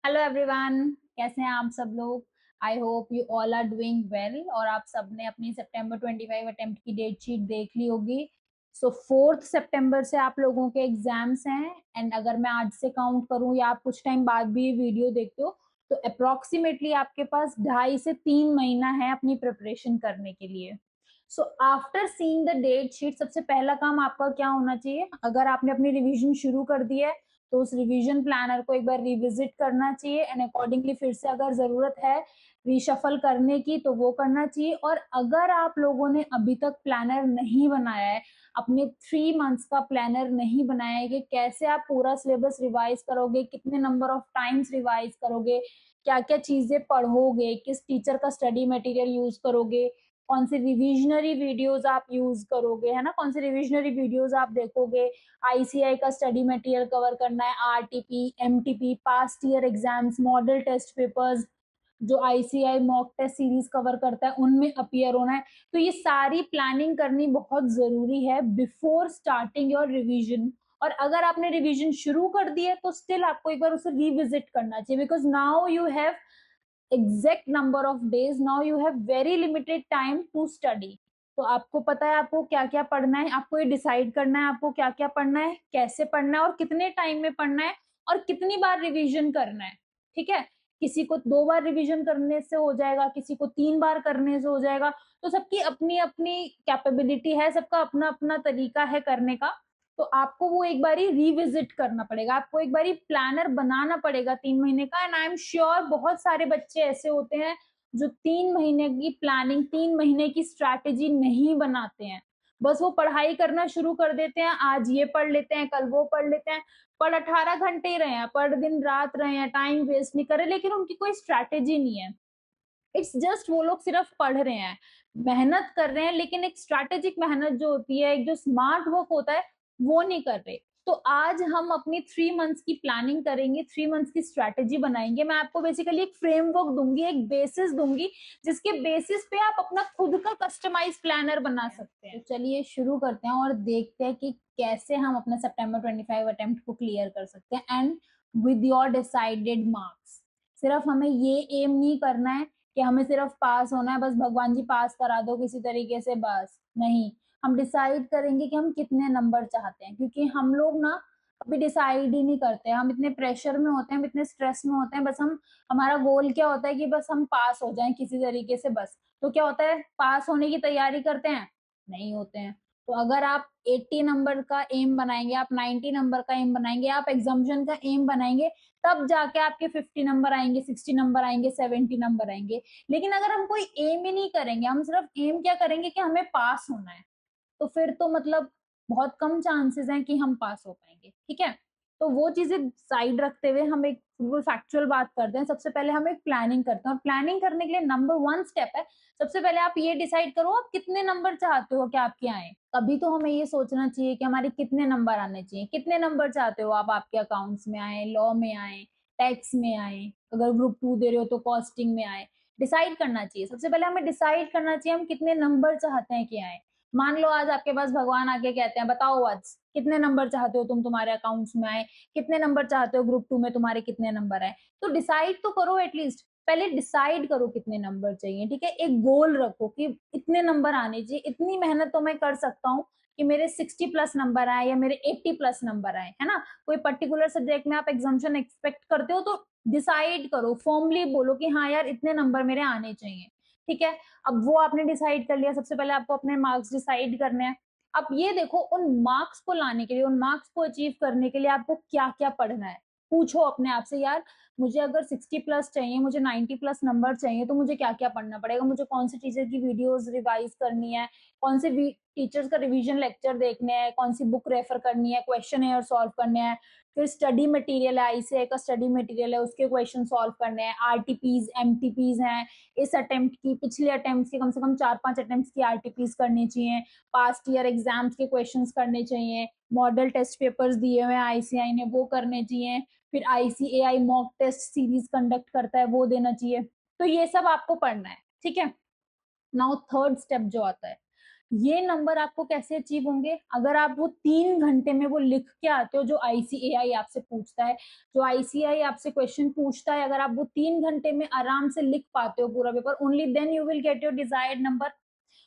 Hello everyone, कैसे हैं आप सब लोग। I hope you all are doing well और आप सब ने अपनी सितंबर 25 अटेम्प्ट की डेट शीट देख ली होगी। सो 4 सितंबर से आप लोगों के एग्जाम्स हैं एंड अगर मैं आज से काउंट करूं या आप कुछ टाइम बाद भी वीडियो देखते हो तो अप्रोक्सीमेटली आपके पास 2.5 से 3 महीना है अपनी प्रिपरेशन करने के लिए। So after seeing the date sheet सबसे पहला काम आपका क्या होना चाहिए, अगर आपने अपनी रिवीजन शुरू कर दी है तो उस रिवीजन प्लानर को एक बार रिविजिट करना चाहिए एंड अकॉर्डिंगली फिर से अगर जरूरत है रीशफल करने की तो वो करना चाहिए। और अगर आप लोगों ने अभी तक प्लानर नहीं बनाया है, अपने 3 मंथ्स का प्लानर नहीं बनाया है कि कैसे आप पूरा सिलेबस रिवाइज करोगे, कितने नंबर ऑफ टाइम्स रिवाइज करोगे, क्या क्या चीजें पढ़ोगे, किस टीचर का स्टडी मटेरियल यूज करोगे, कौन से रिविजनरी वीडियोस आप यूज करोगे, है ना, कौन से रिविजनरी वीडियोस आप देखोगे, आईसीआई का स्टडी मटेरियल कवर करना है, RTP, MTP, past year exams, model test papers जो ICI mock test series cover करता है उनमें अपीयर होना है। तो ये सारी प्लानिंग करनी बहुत जरूरी है बिफोर स्टार्टिंग योर रिवीजन। और अगर आपने रिवीजन शुरू कर दी है तो स्टिल आपको एक बार उसे रिविजिट करना चाहिए because now you have exact number of days, now you have very limited time to study. तो आपको पता है आपको क्या क्या पढ़ना है, आपको ये डिसाइड करना है आपको क्या क्या पढ़ना है, कैसे पढ़ना है और कितने टाइम में पढ़ना है और कितनी बार रिवीजन करना है। ठीक है, किसी को 2 बार रिवीजन करने से हो जाएगा, किसी को 3 बार करने से हो जाएगा। तो सबकी अपनी अपनी कैपेबिलिटी है, सबका अपना अपना तरीका है करने का। तो आपको वो एक बारी रिविजिट करना पड़ेगा, आपको एक बारी प्लानर बनाना पड़ेगा 3 महीने का। एंड आई एम श्योर बहुत सारे बच्चे ऐसे होते हैं जो 3 महीने की प्लानिंग, 3 महीने की स्ट्रैटेजी नहीं बनाते हैं, बस वो पढ़ाई करना शुरू कर देते हैं, आज ये पढ़ लेते हैं कल वो पढ़ लेते हैं, पढ़ 18 घंटे ही रहे हैं, पढ़ दिन रात रहे हैं, टाइम वेस्ट नहीं करे, लेकिन उनकी कोई स्ट्रैटेजी नहीं है। इट्स जस्ट वो लोग सिर्फ पढ़ रहे हैं, मेहनत कर रहे हैं, लेकिन एक स्ट्रैटेजिक मेहनत जो होती है, एक जो स्मार्ट वर्क होता है वो नहीं कर रहे। तो आज हम अपनी 3 मंथ्स की प्लानिंग करेंगे, 3 मंथ्स की स्ट्रैटेजी बनाएंगे। मैं आपको बेसिकली एक फ्रेमवर्क दूंगी, एक बेसिस दूंगी जिसके बेसिस पे आप अपना खुद का कस्टमाइज प्लानर बना सकते हैं। तो चलिए शुरू करते हैं और देखते हैं कि कैसे हम अपना सितंबर 25 अटेम्प्ट को क्लियर कर सकते हैं and with your decided marks. सिर्फ हमें ये एम नहीं करना है कि हमें सिर्फ पास होना है, बस भगवान जी पास करा दो किसी तरीके से, बस नहीं। हम डिसाइड करेंगे कि हम कितने नंबर चाहते हैं, क्योंकि हम लोग ना अभी डिसाइड ही नहीं करते, हम इतने प्रेशर में होते हैं, हम इतने स्ट्रेस में होते हैं, बस हम, हमारा गोल क्या होता है कि बस हम पास हो जाएं किसी तरीके से बस। तो क्या होता है, पास होने की तैयारी करते हैं, नहीं होते हैं। तो अगर आप 80 नंबर का एम बनाएंगे, आप 90 नंबर का एम बनाएंगे, आप एग्जाम्पशन का एम बनाएंगे, तब जाके आपके 50 नंबर आएंगे, 60 नंबर आएंगे, 70 नंबर आएंगे। लेकिन अगर हम कोई एम ही नहीं करेंगे, हम सिर्फ एम क्या करेंगे कि हमें पास होना है, तो फिर तो मतलब बहुत कम चांसेस हैं कि हम पास हो पाएंगे। ठीक है, तो वो चीजें साइड रखते हुए हम एक बिल्कुल फैक्चुअल बात करते हैं। सबसे पहले हम एक प्लानिंग करते हैं और प्लानिंग करने के लिए नंबर 1 स्टेप है, सबसे पहले आप ये डिसाइड करो आप कितने नंबर चाहते हो कि आपके आए। तभी तो हमें ये सोचना चाहिए कि हमारे कितने नंबर आने चाहिए, कितने नंबर चाहते हो आप आपके अकाउंट्स में आए, लॉ में आए, टैक्स में आए, अगर ग्रुप 2 दे रहे हो तो कॉस्टिंग में आए। डिसाइड करना चाहिए, सबसे पहले हमें डिसाइड करना चाहिए हम कितने नंबर चाहते हैं कि आए। मान लो आज आपके पास भगवान आके कहते हैं बताओ आज कितने नंबर चाहते हो तुम, तुम्हारे अकाउंट्स में आए, कितने नंबर चाहते हो ग्रुप 2 में तुम्हारे कितने नंबर आए। तो डिसाइड तो करो, एटलीस्ट पहले डिसाइड करो कितने नंबर चाहिए। ठीक है, एक गोल रखो कि इतने नंबर आने चाहिए, इतनी मेहनत तो मैं कर सकता हूँ कि मेरे 60+ नंबर आए या मेरे 80+ नंबर आए, है ना। कोई पर्टिकुलर सब्जेक्ट में आप एग्जाम्शन एक्सपेक्ट करते हो तो डिसाइड करो, फॉर्मली बोलो कि हाँ यार इतने नंबर मेरे आने चाहिए। ठीक है, अब वो आपने डिसाइड कर लिया, सबसे पहले आपको अपने मार्क्स डिसाइड करने हैं। अब ये देखो उन मार्क्स को लाने के लिए, उन मार्क्स को अचीव करने के लिए आपको क्या क्या पढ़ना है। पूछो अपने आप से, यार मुझे अगर 60+ चाहिए, मुझे 90+ नंबर चाहिए, तो मुझे क्या क्या पढ़ना पड़ेगा, मुझे कौन सी टीचर की वीडियोस रिवाइज करनी है, कौन से टीचर्स का रिवीजन लेक्चर देखने हैं, कौन सी बुक रेफर करनी है, क्वेश्चन एयर सॉल्व करने हैं, फिर स्टडी मटेरियल है, आईसीआई का स्टडी मटेरियल है उसके क्वेश्चन सॉल्व करने हैं, आरटीपीज एमटीपीज हैं, इस अटेम्प्ट की, पिछले अटेम्प्ट की कम से कम 4-5 अटेम्प्ट की आरटीपीज करनी चाहिए, पास्ट ईयर एग्जाम्स के क्वेश्चंस करने चाहिए, मॉडल टेस्ट पेपर्स दिए हुए हैं आईसीआई ने वो करने चाहिए, फिर ICAI mock test series conduct करता है वो देना चाहिए। तो ये सब आपको पढ़ना है। ठीक है, नाउ थर्ड स्टेप जो आता है, ये नंबर आपको कैसे अचीव होंगे? अगर आप वो 3 घंटे में वो लिख के आते हो जो आईसीएआई आपसे पूछता है, जो आईसीएआई आपसे क्वेश्चन पूछता है, अगर आप वो 3 घंटे में आराम से लिख पाते हो पूरा paper, only then you will get your desired number.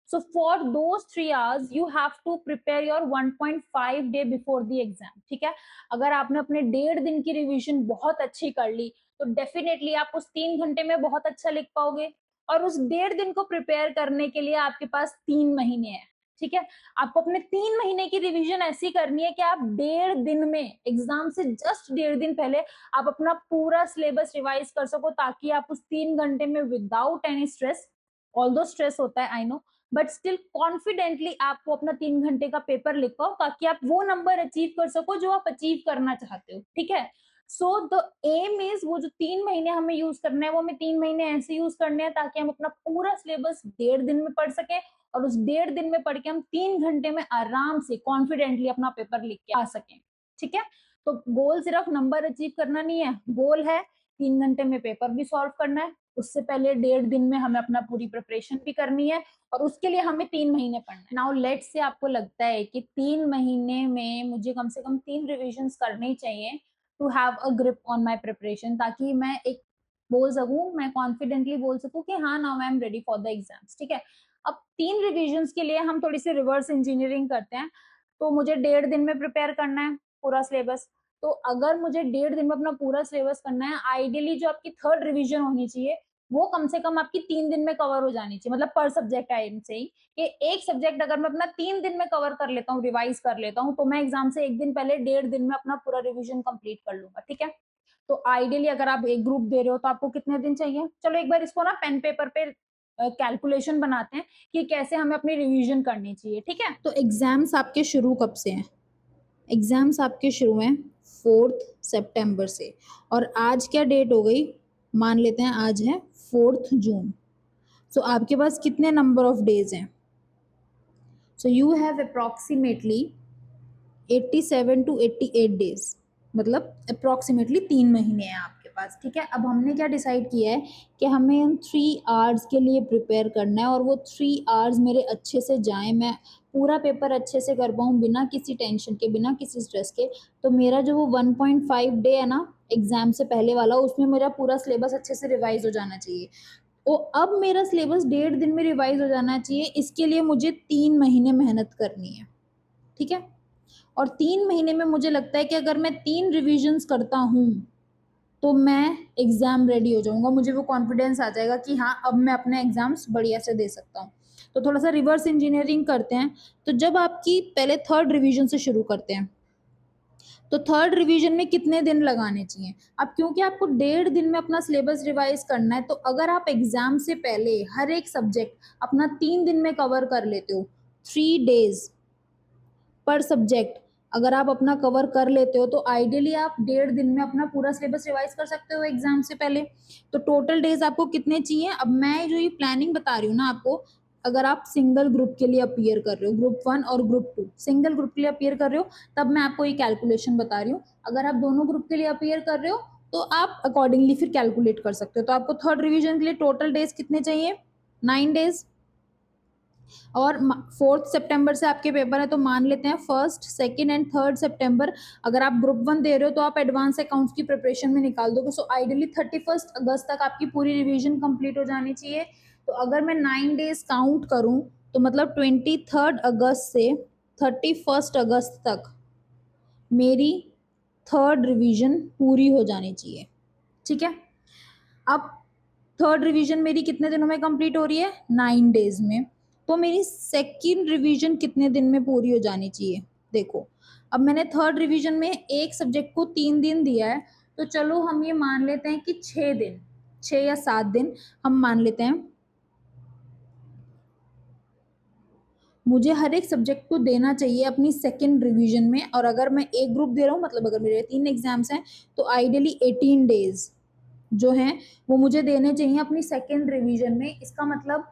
So for those 3 hours you have to prepare your 1.5 day before the exam. ठीक है, अगर आपने अपने 1.5 दिन की रिवीजन बहुत अच्छी कर ली तो डेफिनेटली आप उस 3 घंटे में बहुत अच्छा लिख पाओगे. और उस 1.5 दिन को प्रिपेयर करने के लिए आपके पास 3 महीने हैं. ठीक है, आपको अपने 3 महीने की रिवीजन ऐसी करनी है कि आप 1.5 दिन में एग्जाम से जस्ट 1.5 दिन पहले आप अपना पूरा सिलेबस रिवाइज कर सको, ताकि आप उस 3 घंटे में without any stress, although stress होता है I know, but still confidently आपको अपना 3 घंटे का पेपर लिख पाओ, ताकि आप वो नंबर अचीव कर सको जो आप अचीव करना चाहते हो. ठीक है, सो द एम इज वो जो 3 महीने हमें यूज करना है वो हमें 3 महीने ऐसे यूज करने हैं ताकि हम अपना पूरा सिलेबस 1.5 दिन में पढ़ सके, और उस 1.5 दिन में पढ़ के हम 3 घंटे में आराम से कॉन्फिडेंटली अपना पेपर लिख के आ सकें. ठीक है, तो गोल सिर्फ नंबर अचीव करना नहीं है, गोल है 3 घंटे में पेपर भी सॉल्व करना है. उससे पहले 1.5 दिन में हमें अपना पूरी प्रिपरेशन भी करनी है, और उसके लिए हमें 3 महीने पढ़ना है. नाउ लेट्स से आपको लगता है कि 3 महीने में मुझे कम से कम 3 रिविजन्स करनी चाहिए to have a grip on my preparation, ताकि मैं एक बोल सकूं, मैं कॉन्फिडेंटली बोल सकूं कि हाँ now I am ready for the exams. ठीक है, अब 3 रिविजन्स के लिए हम थोड़ी सी रिवर्स इंजीनियरिंग करते हैं. तो मुझे 1.5 दिन में प्रिपेयर करना है पूरा सिलेबस. तो अगर मुझे 1.5 दिन में अपना पूरा सिलेबस करना है, आइडियली जो आपकी थर्ड रिविजन होनी चाहिए वो कम से कम आपकी 3 दिन में कवर हो जानी चाहिए, मतलब पर सब्जेक्ट आई एम सेइंग कि एक सब्जेक्ट अगर मैं अपना 3 दिन में कवर कर लेता हूँ, रिवाइज कर लेता हूँ, तो मैं एग्जाम से एक दिन पहले 1.5 दिन में अपना पूरा रिविजन कंप्लीट कर लूंगा. ठीक है, तो आइडियली अगर आप एक ग्रुप दे रहे हो तो आपको कितने दिन चाहिए? चलो एक बार इसको ना पेन पेपर पे कैलकुलेशन बनाते हैं कि कैसे हमें अपनी रिवीजन करनी चाहिए. ठीक है, तो एग्जाम्स आपके शुरू कब से हैं? एग्जाम्स आपके शुरू हैं 4 सितंबर से, और आज क्या डेट हो गई? मान लेते हैं आज है 4 जून. सो आपके पास कितने नंबर ऑफ डेज हैं? So you have approximately 87 to 88 days, मतलब अप्रॉक्सीमेटली 3 महीने हैं आपके पास. ठीक है, अब हमने क्या डिसाइड किया है कि हमें उन 3 आवर्स के लिए प्रिपेयर करना है, और वो 3 आवर्स मेरे अच्छे से जाएं, मैं पूरा पेपर अच्छे से कर पाऊँ बिना किसी टेंशन के, बिना किसी स्ट्रेस के. तो मेरा जो वो 1.5 डे है ना एग्जाम से पहले वाला, उसमें मेरा पूरा सिलेबस अच्छे से रिवाइज हो जाना चाहिए. तो अब मेरा सिलेबस 1.5 दिन में रिवाइज हो जाना चाहिए, इसके लिए मुझे 3 महीने मेहनत करनी है. ठीक है, और 3 महीने में मुझे लगता है कि अगर मैं 3 रिविजन्स करता हूँ तो मैं एग्ज़ाम रेडी हो जाऊँगा, मुझे वो कॉन्फिडेंस आ जाएगा कि हाँ अब मैं अपने एग्ज़ाम्स बढ़िया से दे सकता हूँ. तो थोड़ा सा रिवर्स इंजीनियरिंग करते हैं. तो जब आपकी पहले थर्ड रिवीजन से शुरू करते हैं, तो थर्ड रिवीजन में कितने दिन लगाने चाहिए? अब क्योंकि आपको 1.5 दिन में अपना सिलेबस रिवाइज करना है, तो अगर आप एग्जाम से पहले हर एक सब्जेक्ट अपना 3 दिन में कवर कर लेते हो, 3 डेज पर सब्जेक्ट अगर आप अपना कवर कर लेते हो, तो आइडियली आप 1.5 दिन में अपना पूरा सिलेबस रिवाइज कर सकते हो एग्जाम से पहले. तो टोटल डेज आपको कितने चाहिए? अब मैं जो ये प्लानिंग बता रही हूँ ना आपको, अगर आप सिंगल ग्रुप के लिए अपीयर कर रहे हो, ग्रुप 1 और ग्रुप 2 सिंगल ग्रुप के लिए अपीयर कर रहे हो, तब मैं आपको ये कैलकुलेशन बता रही हूँ. अगर आप दोनों ग्रुप के लिए अपीयर कर रहे हो तो आप अकॉर्डिंगली फिर कैलकुलेट कर सकते हो. तो आपको थर्ड रिविजन के लिए टोटल डेज कितने चाहिए? 9 डेज. और 4 सितंबर से आपके पेपर है, तो मान लेते हैं 1, 2 एंड 3 सितंबर. अगर आप ग्रुप 1 दे रहे हो तो आप एडवांस अकाउंट्स की प्रिपरेशन में निकाल दोगे. सो आइडियली 31 अगस्त तक आपकी पूरी रिवीजन कंप्लीट हो जानी चाहिए. तो अगर मैं 9 डेज काउंट करूं तो मतलब 23 अगस्त से 31 अगस्त तक मेरी थर्ड रिवीजन पूरी हो जानी चाहिए. ठीक है, अब थर्ड रिवीजन मेरी कितने दिनों में कंप्लीट हो रही है? 9 डेज में. तो मेरी सेकंड रिवीजन कितने दिन में पूरी हो जानी चाहिए? देखो, अब मैंने थर्ड रिवीजन में एक सब्जेक्ट को 3 दिन दिया है, तो चलो हम ये मान लेते हैं कि 6 दिन, 6 या 7 दिन हम मान लेते हैं मुझे हर एक सब्जेक्ट को देना चाहिए अपनी सेकेंड रिवीजन में. और अगर मैं एक ग्रुप दे रहा हूँ, मतलब अगर मेरे 3 एग्जाम्स हैं, तो आइडियली 18 डेज जो हैं वो मुझे देने चाहिए अपनी सेकेंड रिवीजन में. इसका मतलब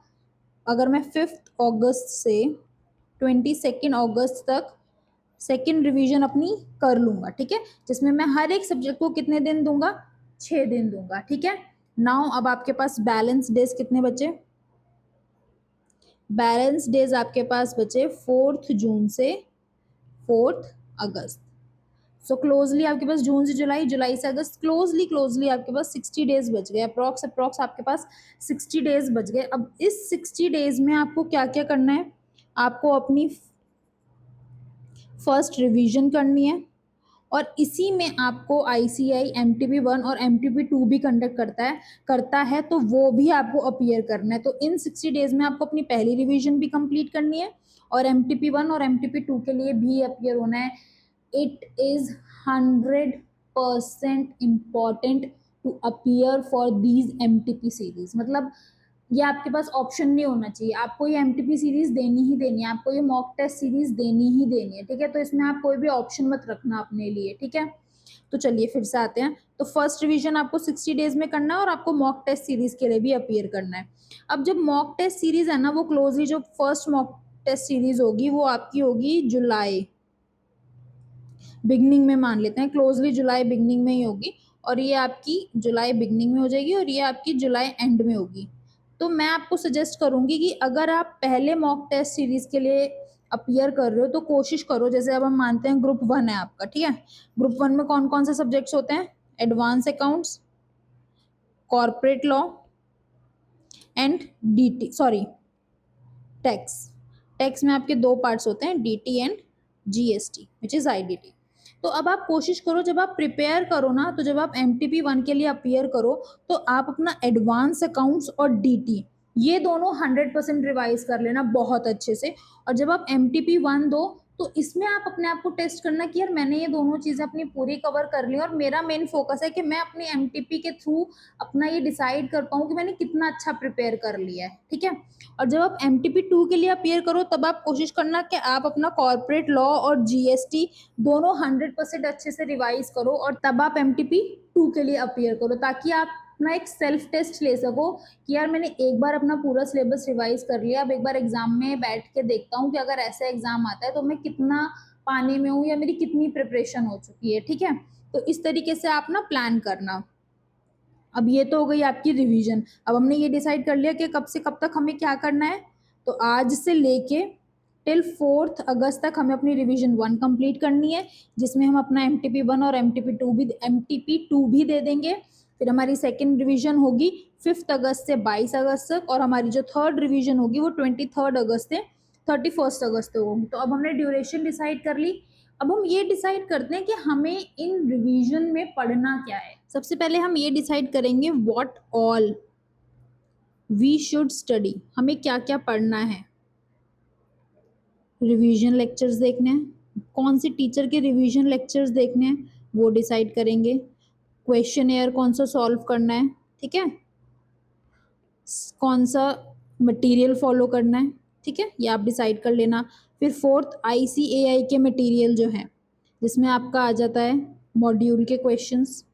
अगर मैं 5 अगस्त से 22 अगस्त तक सेकेंड रिवीजन अपनी कर लूँगा. ठीक है, जिसमें मैं हर एक सब्जेक्ट को कितने दिन दूंगा? 6 दिन दूंगा. ठीक है, नाउ अब आपके पास बैलेंस डेज कितने बचे? बैलेंस डेज आपके पास बचे 4 जून से 4 अगस्त। सो क्लोजली आपके पास जून से जुलाई, जुलाई से अगस्त, क्लोजली आपके पास 60 डेज बच गए, अप्रॉक्स आपके पास 60 डेज बच गए। अब इस 60 डेज में आपको क्या क्या करना है, आपको अपनी फर्स्ट रिवीजन करनी है, और इसी में आपको आईसीआई MTP1 और MTP2 भी कंडक्ट करता है तो वो भी आपको अपीयर करना है। तो इन 60 डेज में आपको अपनी पहली रिवीजन भी कंप्लीट करनी है और MTP1 और MTP2 के लिए भी अपीयर होना है। It is 100% important to appear for these MTP series. मतलब ये आपके पास ऑप्शन नहीं होना चाहिए, आपको ये MTP सीरीज देनी ही देनी है, आपको ये मॉक टेस्ट सीरीज देनी ही देनी है, ठीक है। तो इसमें आप कोई भी ऑप्शन मत रखना अपने लिए, ठीक है। तो चलिए फिर से आते हैं। तो फर्स्ट रिवीजन आपको 60 डेज में करना है और आपको मॉक टेस्ट सीरीज के लिए भी अपीयर करना है। अब जब मॉक टेस्ट सीरीज है ना, वो क्लोजली जो फर्स्ट मॉक टेस्ट सीरीज होगी वो आपकी होगी जुलाई बिगनिंग में, मान लेते हैं क्लोजली जुलाई बिगनिंग में ही होगी, और ये आपकी जुलाई बिगनिंग में हो जाएगी और ये आपकी जुलाई एंड में होगी। तो मैं आपको सजेस्ट करूंगी कि अगर आप पहले मॉक टेस्ट सीरीज के लिए अपीयर कर रहे हो तो कोशिश करो, जैसे अब हम मानते हैं ग्रुप 1 है आपका, ठीक है। ग्रुप 1 में कौन कौन से सब्जेक्ट्स होते हैं, advance accounts, corporate law and DT, sorry tax. Tax में आपके 2 पार्ट्स होते हैं, DT and GST which is IDT। तो अब आप कोशिश करो, जब आप प्रिपेयर करो ना, तो जब आप MTP1 के लिए अपीयर करो तो आप अपना एडवांस अकाउंट्स और DT ये दोनों 100% रिवाइज कर लेना बहुत अच्छे से। और जब आप MTP1 दो तो इसमें आप अपने आप को टेस्ट करना कि यार मैंने ये दोनों चीजें अपनी पूरी कवर कर ली और मेरा मेन फोकस है कि मैं अपनी MTP के थ्रू अपना ये डिसाइड कर पाऊँ कि मैंने कितना अच्छा प्रिपेयर कर लिया है, ठीक है। और जब आप MTP2 के लिए अपीयर करो तब आप कोशिश करना कि आप अपना कॉर्पोरेट लॉ और GST दोनों 100% अच्छे से रिवाइज करो और तब आप MTP2 के लिए अपीयर करो, ताकि आप अपना एक सेल्फ टेस्ट ले सको कि यार मैंने एक बार अपना पूरा सिलेबस रिवाइज कर लिया, अब एक बार एग्जाम में बैठ के देखता हूँ कि अगर ऐसा एग्जाम आता है तो मैं कितना पानी में हूँ या मेरी कितनी प्रिपरेशन हो चुकी है, ठीक है। तो इस तरीके से आप ना प्लान करना। अब ये तो हो गई आपकी रिवीजन। अब हमने ये डिसाइड कर लिया कि कब से कब तक हमें क्या करना है, तो आज से लेके टिल 4 अगस्त तक हमें अपनी रिवीजन 1 कंप्लीट करनी है, जिसमें हम अपना MTP1 और MTP2 भी दे देंगे। फिर हमारी सेकेंड रिवीजन होगी 5 अगस्त से 22 अगस्त तक, और हमारी जो थर्ड रिवीजन होगी वो 23 अगस्त से 31 अगस्त तक होगी। तो अब हमने ड्यूरेशन डिसाइड कर ली। अब हम ये डिसाइड करते हैं कि हमें इन रिवीजन में पढ़ना क्या है। सबसे पहले हम ये डिसाइड करेंगे what all we should study, हमें क्या क्या पढ़ना है। रिवीजन लेक्चर्स देखने हैं, कौन से टीचर के रिवीजन लेक्चर्स देखने हैं वो डिसाइड करेंगे। क्वेश्चन एयर कौन सा सॉल्व करना है, ठीक है, कौन सा मटेरियल फॉलो करना है, ठीक है, ये आप डिसाइड कर लेना। फिर 4th ICAI के मटेरियल जो है, जिसमें आपका आ जाता है मॉड्यूल के क्वेश्चंस,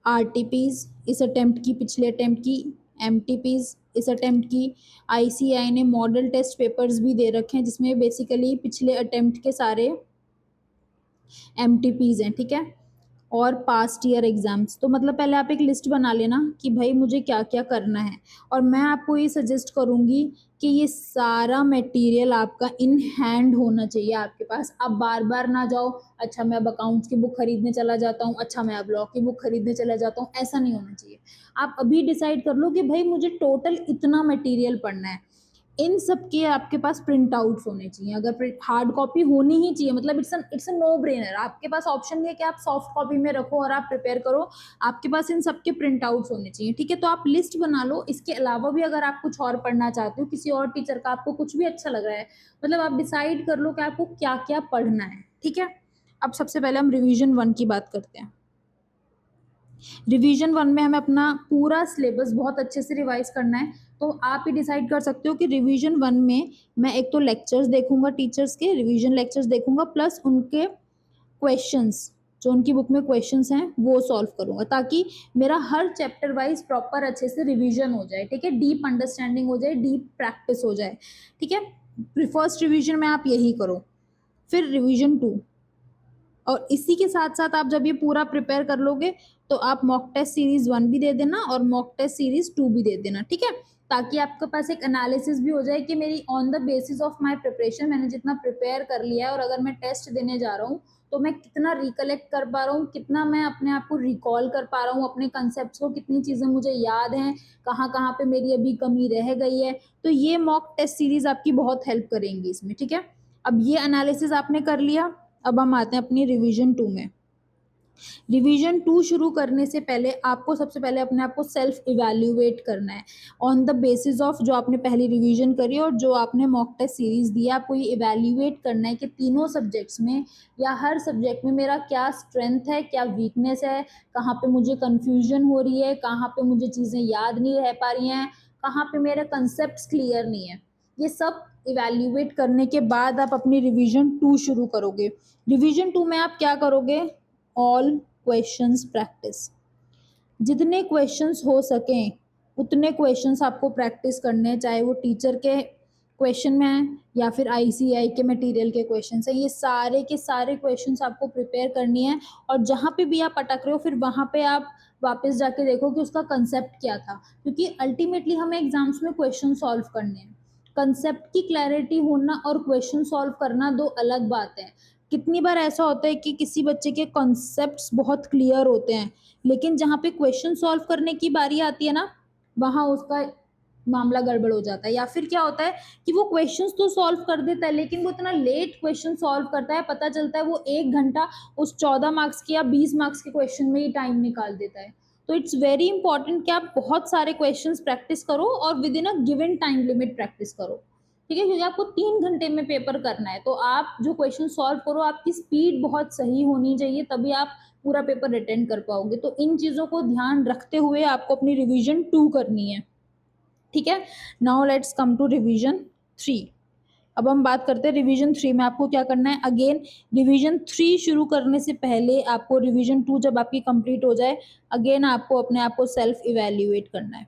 RTPs इस अटेम्प्ट की, पिछले अटेम्प्ट की, MTPs इस अटेम्प्ट की। ICAI ने मॉडल टेस्ट पेपर्स भी दे रखे हैं जिसमें बेसिकली पिछले अटेम्प्ट के सारे MTPs हैं, ठीक है, और पास्ट ईयर एग्जाम्स। तो मतलब पहले आप एक लिस्ट बना लेना कि भाई मुझे क्या क्या करना है, और मैं आपको ये सजेस्ट करूँगी कि ये सारा मटेरियल आपका इन हैंड होना चाहिए आपके पास। आप बार बार ना जाओ, अच्छा मैं अब अकाउंट्स की बुक खरीदने चला जाता हूँ, अच्छा मैं अब लॉ की बुक खरीदने चला जाता हूँ, ऐसा नहीं होना चाहिए। आप अभी डिसाइड कर लो कि भाई मुझे टोटल इतना मटेरियल पढ़ना है। इन सब के आपके पास प्रिंट आउट्स होने चाहिए, अगर हार्ड कॉपी होनी ही चाहिए, मतलब इट्स अ नो ब्रेनर। आपके पास ऑप्शन नहीं है कि आप सॉफ्ट कॉपी में रखो और आप प्रिपेयर करो, आपके पास इन सब के प्रिंट आउट्स होने चाहिए, ठीक है। तो आप लिस्ट बना लो। इसके अलावा भी अगर आप कुछ और पढ़ना चाहते हो, किसी और टीचर का आपको कुछ भी अच्छा लग रहा है, मतलब आप डिसाइड कर लो कि आपको क्या क्या पढ़ना है, ठीक है। अब सबसे पहले हम रिवीजन 1 की बात करते हैं। रिवीजन 1 में हमें अपना पूरा सिलेबस बहुत अच्छे से रिवाइज करना है। तो आप ही डिसाइड कर सकते हो कि रिवीजन 1 में मैं एक तो लेक्चर्स देखूंगा, टीचर्स के रिवीजन लेक्चर्स देखूंगा, प्लस उनके क्वेश्चंस, जो उनकी बुक में क्वेश्चंस हैं वो सॉल्व करूंगा, ताकि मेरा हर चैप्टर वाइज प्रॉपर अच्छे से रिवीजन हो जाए, ठीक है, डीप अंडरस्टैंडिंग हो जाए, डीप प्रैक्टिस हो जाए, ठीक है। फर्स्ट रिवीजन में आप यही करो। फिर रिवीजन 2, और इसी के साथ-साथ आप जब ये पूरा प्रिपेयर कर लोगे, तो आप मॉक टेस्ट सीरीज़ 1 भी दे देना और मॉक टेस्ट सीरीज़ 2 भी दे देना, ठीक है? ताकि आपके पास एक एनालिसिस भी हो जाए कि मेरी on the basis of my preparation मैंने जितना प्रिपेयर कर लिया है और अगर मैं टेस्ट देने जा रहा हूँ, तो मैं कितना रिकलेक्ट कर पा रहा हूँ, कितना मैं अपने आप को रिकॉल कर पा रहा हूँ, अपने कॉन्सेप्ट्स को कितनी चीज़ें मुझे याद हैं, कहाँ-कहाँ पे मेरी अभी कमी रह गई है। तो ये मॉक टेस्ट सीरीज़ आपकी बहुत हेल्प करेंगी इसमें, ठीक है? अब ये एनालिसिस आपने कर लिया, अब हम आते हैं अपनी रिवीजन 2 में। रिवीजन 2 शुरू करने से पहले आपको सबसे पहले अपने आप को सेल्फ इवैल्यूएट करना है ऑन द बेसिस ऑफ जो आपने पहली रिवीजन करी और जो आपने मॉक टेस्ट सीरीज दी है। आपको ये इवैल्यूएट करना है कि तीनों सब्जेक्ट्स में या हर सब्जेक्ट में मेरा क्या स्ट्रेंथ है, क्या वीकनेस है, कहाँ पे मुझे कन्फ्यूजन हो रही है, कहाँ पे मुझे चीज़ें याद नहीं रह पा रही हैं, कहाँ पे मेरे कंसेप्ट क्लियर नहीं है। ये सब इवैल्यूएट करने के बाद आप अपनी रिवीजन 2 शुरू करोगे। रिवीजन 2 में आप क्या करोगे? All questions practice. जितने क्वेश्चंस हो सकें उतने क्वेश्चंस आपको प्रैक्टिस करने हैं, चाहे वो टीचर के क्वेश्चन में हैं या फिर आईसीएआई के मटेरियल के क्वेश्चंस हैं। ये सारे के सारे क्वेश्चंस आपको प्रिपेयर करनी है और जहाँ पे भी आप अटक रहे हो फिर वहाँ पे आप वापस जाके देखो कि उसका कंसेप्ट क्या था, क्योंकि अल्टीमेटली हमें एग्जाम्स में क्वेश्चन सॉल्व करने हैं। कंसेप्ट की क्लैरिटी होना और क्वेश्चन सॉल्व करना दो अलग बात है। कितनी बार ऐसा होता है कि किसी बच्चे के कॉन्सेप्ट्स बहुत क्लियर होते हैं, लेकिन जहाँ पे क्वेश्चन सॉल्व करने की बारी आती है ना, वहाँ उसका मामला गड़बड़ हो जाता है। या फिर क्या होता है कि वो क्वेश्चंस तो सॉल्व कर देता है, लेकिन वो इतना लेट क्वेश्चन सॉल्व करता है, पता चलता है वो 1 घंटा उस 14 मार्क्स के या 20 मार्क्स के क्वेश्चन में ही टाइम निकाल देता है। तो इट्स वेरी इंपॉर्टेंट कि आप बहुत सारे क्वेश्चंस प्रैक्टिस करो और with in a given time limit practice करो, ठीक है? क्योंकि आपको 3 घंटे में पेपर करना है, तो आप जो क्वेश्चन सॉल्व करो आपकी स्पीड बहुत सही होनी चाहिए, तभी आप पूरा पेपर अटेंड कर पाओगे। तो इन चीज़ों को ध्यान रखते हुए आपको अपनी रिवीजन 2 करनी है, ठीक है? Now let's come to revision 3। अब हम बात करते हैं रिवीजन 3 में आपको क्या करना है। अगेन रिवीजन 3 शुरू करने से पहले आपको रिवीजन 2 जब आपकी कंप्लीट हो जाए, अगेन आपको अपने आप को सेल्फ इवैल्यूएट करना है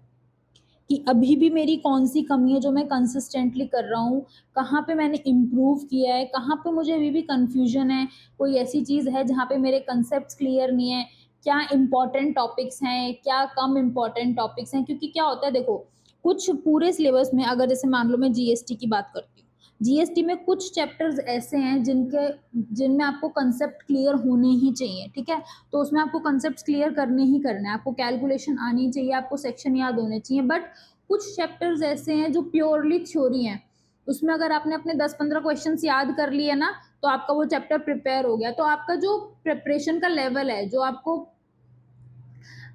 कि अभी भी मेरी कौन सी कमी है जो मैं कंसिस्टेंटली कर रहा हूँ, कहाँ पे मैंने इम्प्रूव किया है, कहाँ पे मुझे अभी भी कन्फ्यूजन है, कोई ऐसी चीज़ है जहाँ पे मेरे कंसेप्ट क्लियर नहीं है, क्या इंपॉर्टेंट टॉपिक्स हैं, क्या कम इम्पॉर्टेंट टॉपिक्स हैं। क्योंकि क्या होता है देखो, कुछ पूरे सिलेबस में अगर जैसे मान लो मैं जीएसटी की बात करती हूँ, जीएसटी में कुछ चैप्टर्स ऐसे हैं जिनमें आपको कंसेप्ट क्लियर होने ही चाहिए, ठीक है? तो उसमें आपको कंसेप्ट क्लियर करने ही करना है, आपको कैलकुलेशन आनी चाहिए, आपको सेक्शन याद होने चाहिए। बट कुछ चैप्टर्स ऐसे हैं जो प्योरली थ्योरी हैं, उसमें अगर आपने अपने 10-15 क्वेश्चंस याद कर लिए ना, तो आपका वो चैप्टर प्रिपेयर हो गया। तो आपका जो प्रिपरेशन का लेवल है, जो आपको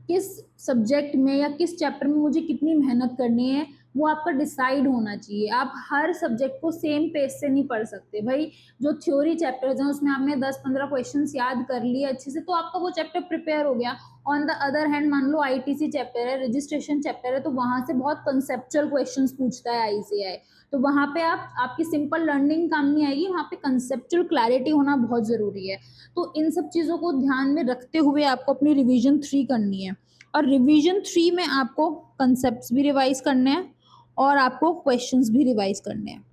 किस सब्जेक्ट में या किस चैप्टर में मुझे कितनी मेहनत करनी है, वो आपका डिसाइड होना चाहिए। आप हर सब्जेक्ट को सेम पेज से नहीं पढ़ सकते भाई। जो थ्योरी चैप्टर्स हैं उसमें आपने 10-15 क्वेश्चंस याद कर लिए अच्छे से, तो आपका वो चैप्टर प्रिपेयर हो गया। ऑन द अदर हैंड मान लो आईटीसी चैप्टर है, रजिस्ट्रेशन चैप्टर है, तो वहां से बहुत कंसेप्चुअल क्वेश्चंस पूछता है आईसीएआई। तो वहां पे आपकी सिंपल लर्निंग काम नहीं आएगी, वहां पे कंसेप्चुअल क्लैरिटी होना बहुत जरूरी है। तो इन सब चीज़ों को ध्यान में रखते हुए आपको अपनी रिवीजन 3 करनी है। और रिवीजन 3 में आपको कंसेप्ट्स भी रिवाइज करने हैं और आपको क्वेश्चंस भी रिवाइज करने हैं।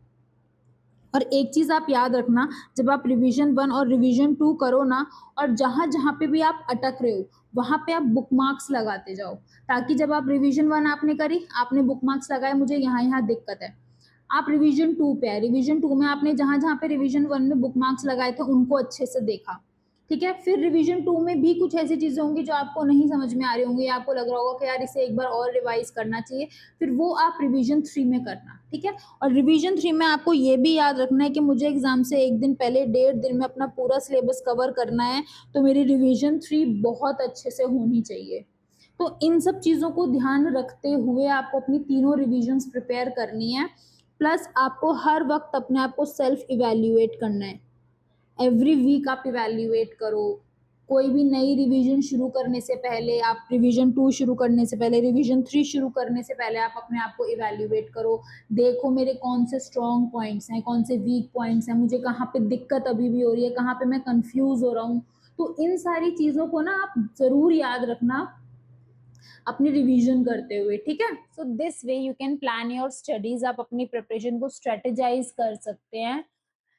और एक चीज़ आप याद रखना, जब आप रिवीजन 1 और रिवीजन 2 करो ना, और जहाँ जहाँ पे भी आप अटक रहे हो वहाँ पे आप बुक मार्क्स लगाते जाओ, ताकि जब आप रिवीजन 1 आपने करी, आपने बुक मार्क्स लगाए, मुझे यहाँ यहाँ दिक्कत है, आप रिवीजन 2 पे आए, रिवीजन 2 में आपने जहाँ जहाँ पे रिवीजन 1 में बुक मार्क्स लगाए थे उनको अच्छे से देखा, ठीक है? फिर रिवीजन 2 में भी कुछ ऐसी चीजें होंगी जो आपको नहीं समझ में आ रही होंगी, आपको लग रहा होगा कि यार इसे एक बार और रिवाइज करना चाहिए, फिर वो आप रिवीजन 3 में करना, ठीक है? और रिवीजन 3 में आपको ये भी याद रखना है कि मुझे एग्जाम से एक दिन पहले 1.5 दिन में अपना पूरा सिलेबस कवर करना है, तो मेरी रिवीजन 3 बहुत अच्छे से होनी चाहिए। तो इन सब चीज़ों को ध्यान रखते हुए आपको अपनी तीनों रिविजन्स प्रिपेयर करनी है। प्लस आपको हर वक्त अपने आप को सेल्फ इवैल्यूएट करना है। एवरी वीक आप इवैल्यूएट करो। कोई भी नई रिवीजन शुरू करने से पहले, आप रिवीजन 2 शुरू करने से पहले, रिवीजन 3 शुरू करने से पहले आप अपने आप को इवैल्यूएट करो। देखो मेरे कौन से स्ट्रॉन्ग पॉइंट्स हैं, कौन से वीक पॉइंट्स हैं, मुझे कहाँ पे दिक्कत अभी भी हो रही है, कहाँ पे मैं कंफ्यूज हो रहा हूँ। तो इन सारी चीज़ों को ना आप ज़रूर याद रखना अपनी रिवीजन करते हुए, ठीक है? So this way you can plan your studies, आप अपनी प्रिपरेशन को स्ट्रेटेजाइज कर सकते हैं।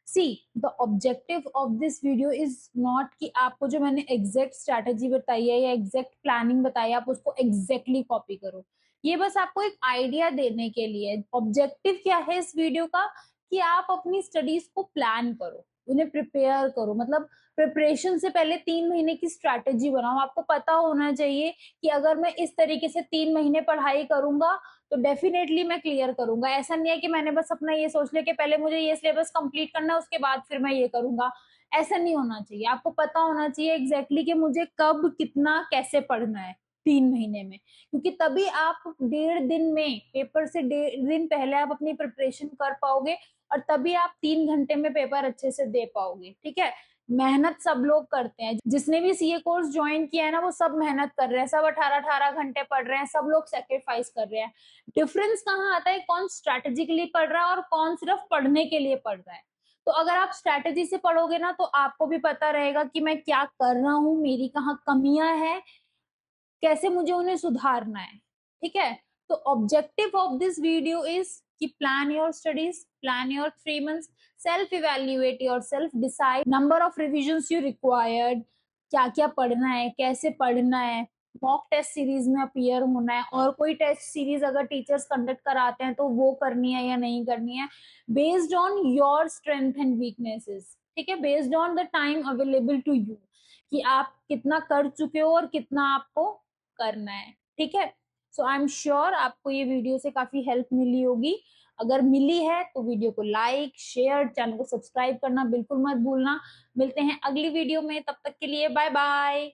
See the objective of this video is not कि आपको जो मैंने एग्जैक्ट स्ट्रैटेजी बताई है या एग्जैक्ट प्लानिंग बताई है आप उसको एग्जैक्टली कॉपी करो। ये बस आपको एक आइडिया देने के लिए। ऑब्जेक्टिव क्या है इस वीडियो का कि आप अपनी स्टडीज को प्लान करो, उन्हें प्रिपेयर करो। मतलब प्रिपरेशन से पहले 3 महीने की स्ट्रैटेजी बनाओ। आपको पता होना चाहिए कि अगर मैं इस तरीके से 3 महीने पढ़ाई करूंगा तो डेफिनेटली मैं क्लियर करूंगा। ऐसा नहीं है कि मैंने बस अपना ये सोच लिया कि पहले मुझे ये सिलेबस कंप्लीट करना है उसके बाद फिर मैं ये करूंगा। ऐसा नहीं होना चाहिए। आपको पता होना चाहिए एग्जैक्टली कि मुझे कब कितना कैसे पढ़ना है 3 महीने में, क्योंकि तभी आप 1.5 दिन में पेपर से 1.5 दिन पहले आप अपनी प्रिपरेशन कर पाओगे और तभी आप 3 घंटे में पेपर अच्छे से दे पाओगे। ठीक है, मेहनत सब लोग करते हैं। जिसने भी सीए कोर्स ज्वाइन किया है ना वो सब मेहनत कर रहे हैं, सब 18-18 घंटे पढ़ रहे हैं, सब लोग सेक्रीफाइस कर रहे हैं। डिफरेंस कहाँ आता है, कौन स्ट्रैटेजी के लिए पढ़ रहा है और कौन सिर्फ पढ़ने के लिए पढ़ रहा है। तो अगर आप स्ट्रैटेजी से पढ़ोगे ना तो आपको भी पता रहेगा कि मैं क्या कर रहा हूँ, मेरी कहाँ कमियां हैं, कैसे मुझे उन्हें सुधारना है। ठीक है, तो objective of this video is कि plan your studies, plan your 3 months, self evaluate yourself, decide number of revisions you required, क्या क्या पढ़ना है, कैसे पढ़ना है, मॉक टेस्ट सीरीज में अपीयर होना है, और कोई टेस्ट सीरीज अगर टीचर्स कंडक्ट कराते हैं तो वो करनी है या नहीं करनी है, based on your strength and weaknesses. ठीक है, based on the time available to you, कि आप कितना कर चुके हो और कितना आपको करना है। ठीक है, सो आई एम श्योर आपको ये वीडियो से काफी हेल्प मिली होगी। अगर मिली है तो वीडियो को लाइक शेयर, चैनल को सब्सक्राइब करना बिल्कुल मत भूलना। मिलते हैं अगली वीडियो में, तब तक के लिए बाय बाय।